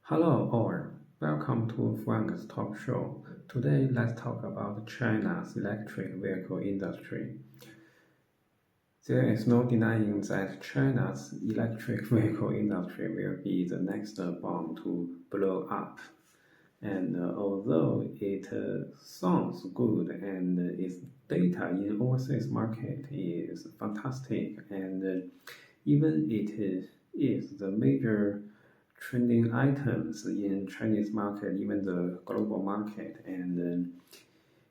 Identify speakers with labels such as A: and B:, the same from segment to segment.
A: Hello all, welcome to Frank's Talk Show. Today let's talk about China's electric vehicle industry. There is no denying that China's electric vehicle industry will be the next bomb to blow up. And although it sounds good and its data in overseas market is fantastic and even it is the major trending items in Chinese market, even the global market, and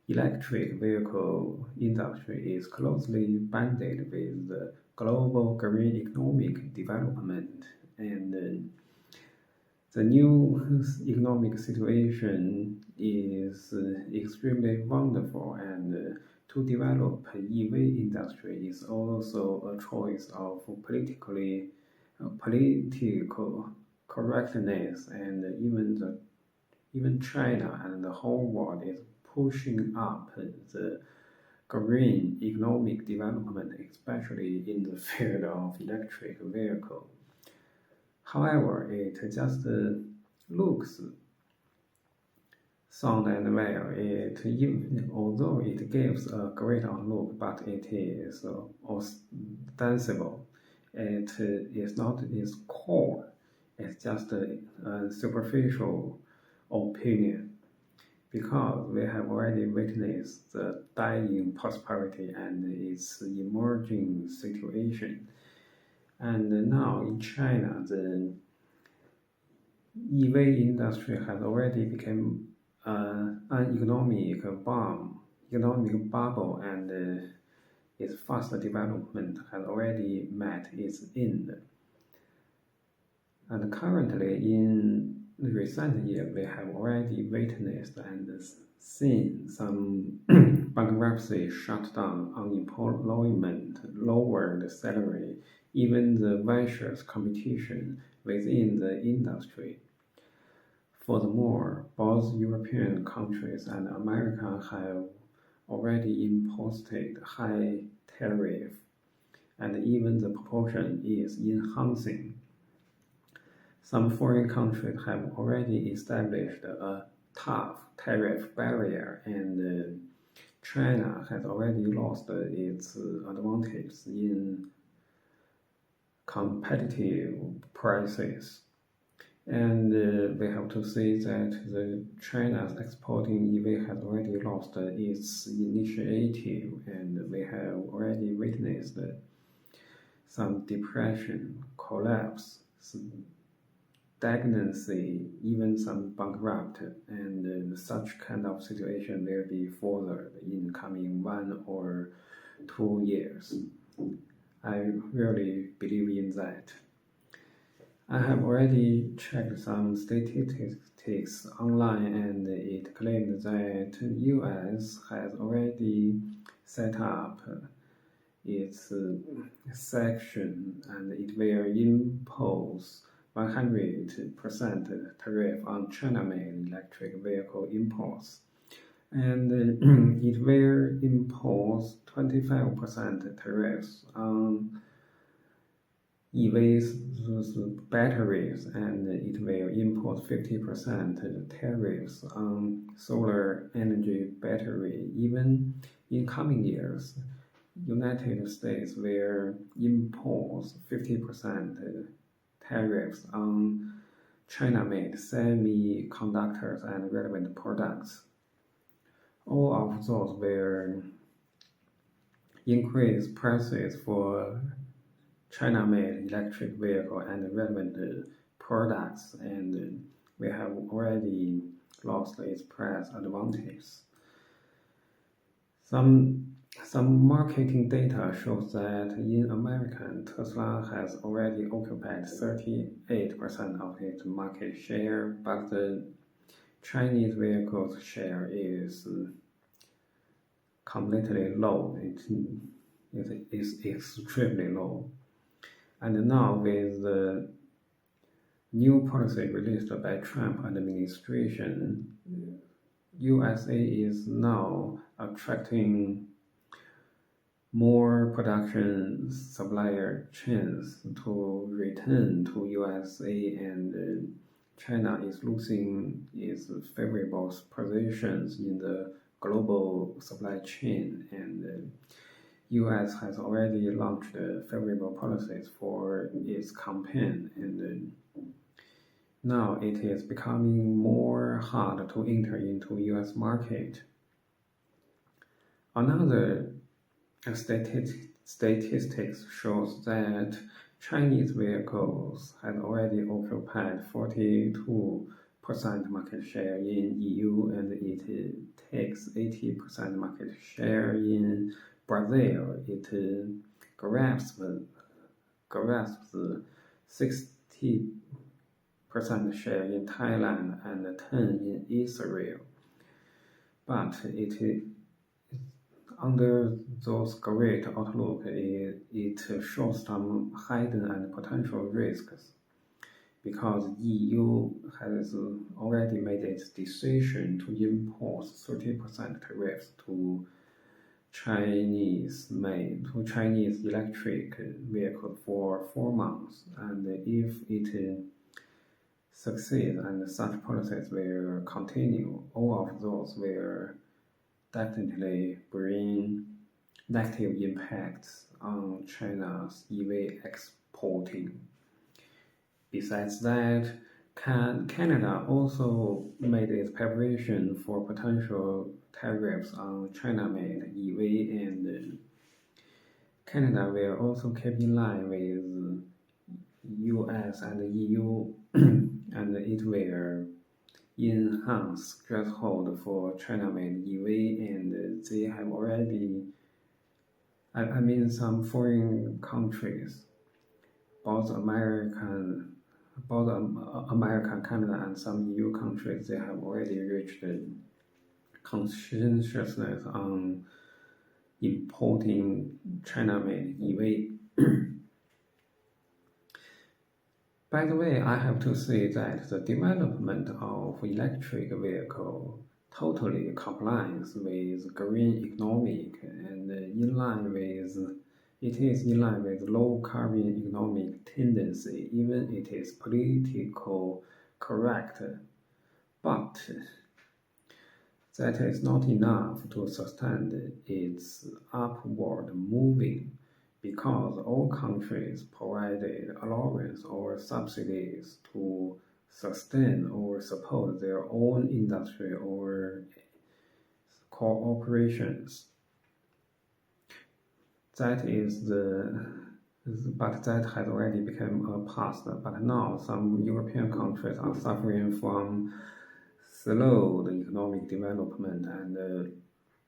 A: electric vehicle industry is closely banded with the global green economic development and the new economic situation is extremely wonderful and to develop EV industry is also a choice of political correctness and even China and the whole world is pushing up the green economic development, especially in the field of electric vehicle. However, it just looks sound and well. Although it gives a great outlook, but it is ostensible. It is not its core. It's just a superficial opinion because we have already witnessed the dying prosperity and its emerging situation. And now in China, the EV industry has already become an economic bubble, and its fast development has already met its end. And currently, in recent years, we have already witnessed and seen some bankruptcy, shutdown, unemployment, lowered salary, even the vicious competition within the industry. Furthermore, both European countries and America have already imposed high tariff, and even the proportion is enhancing. Some foreign countries have already established a tough tariff barrier, and China has already lost its advantage in competitive prices. And we have to say that the China's exporting EV has already lost its initiative, and we have already witnessed some depression, collapse, stagnancy, even some bankrupt, and such kind of situation will be further in coming 1 or 2 years. I really believe in that. I have already checked some statistics online, and it claims that US has already set up its section, and it will impose 100% tariff on China-made electric vehicle imports, and it will impose 25% tariffs on EVs, batteries, and it will import 50% tariffs on solar energy battery. Even in coming years, United States will impose 50% tariffs on China-made semiconductors and relevant products. All of those will increase prices for China-made electric vehicle and relevant products, and we have already lost its price advantage. Some marketing data shows that in America, Tesla has already occupied 38% of its market share, but the Chinese vehicles share is completely low. It is extremely low. And now with the new policy released by Trump administration, USA is now attracting more production supplier chains to return to USA and China is losing its favorable positions in the global supply chain, and the U.S. has already launched favorable policies for its campaign, and now it is becoming more hard to enter into U.S. market. Another statistics shows that Chinese vehicles had already occupied 42% market share in EU, and it takes 80% market share in Brazil. It grasps 60% share in Thailand and 10% in Israel. But under those great outlook, it shows some hidden and potential risks because EU has already made its decision to impose 30% tariffs to Chinese electric vehicles for 4 months, and if it succeeds and such policies will continue, all of those will definitely bring negative impacts on China's EV exporting. Besides that, Canada also made its preparation for potential tariffs on China-made EV, and Canada will also keep in line with US and EU, and it will enhance threshold for China-made EV, and they have already, some foreign countries, both American, Canada, and some EU countries, they have already reached consensus on importing China-made EV. By the way, I have to say that the development of electric vehicle totally complies with green economic and it is in line with low carbon economic tendency, even it is political correct. But that is not enough to sustain its upward moving, because all countries provided allowance or subsidies to sustain or support their own industry or corporations. But that has already become a past. But now some European countries are suffering from slow economic development and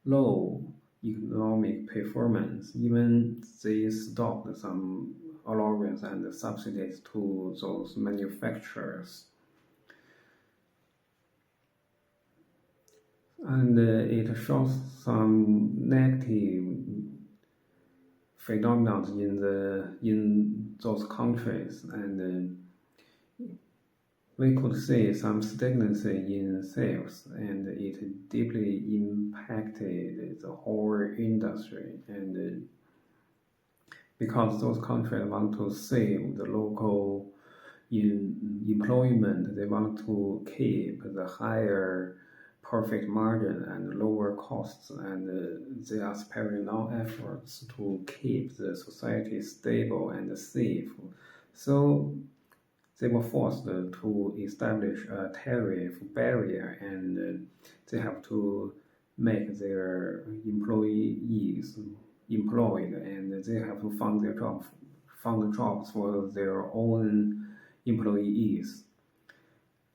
A: low economic performance. Even they stopped some allowance and subsidies to those manufacturers. And it shows some negative phenomena in those countries, and we could see some stagnancy in sales, and it deeply impacted the whole industry. And because those countries want to save the local employment, they want to keep the higher profit margin and lower costs, and they are sparing no efforts to keep the society stable and safe. So they were forced to establish a tariff barrier, and they have to make their employees employed, and they have to fund jobs for their own employees.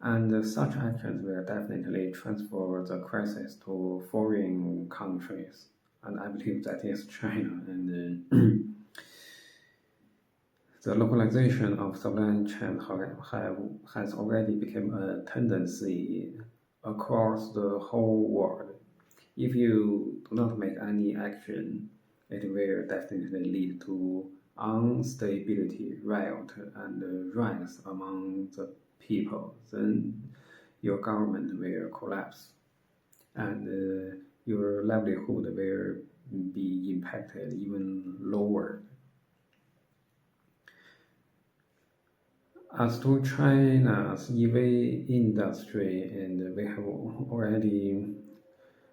A: And such actions will definitely transfer the crisis to foreign countries, and I believe that is China. And the localization of supply chain has already become a tendency across the whole world. If you do not make any action, it will definitely lead to instability, riot, and rise among the people. Then your government will collapse, and your livelihood will be impacted even lower. As to China's EV industry, and we have already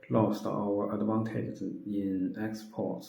A: lost our advantage in exports.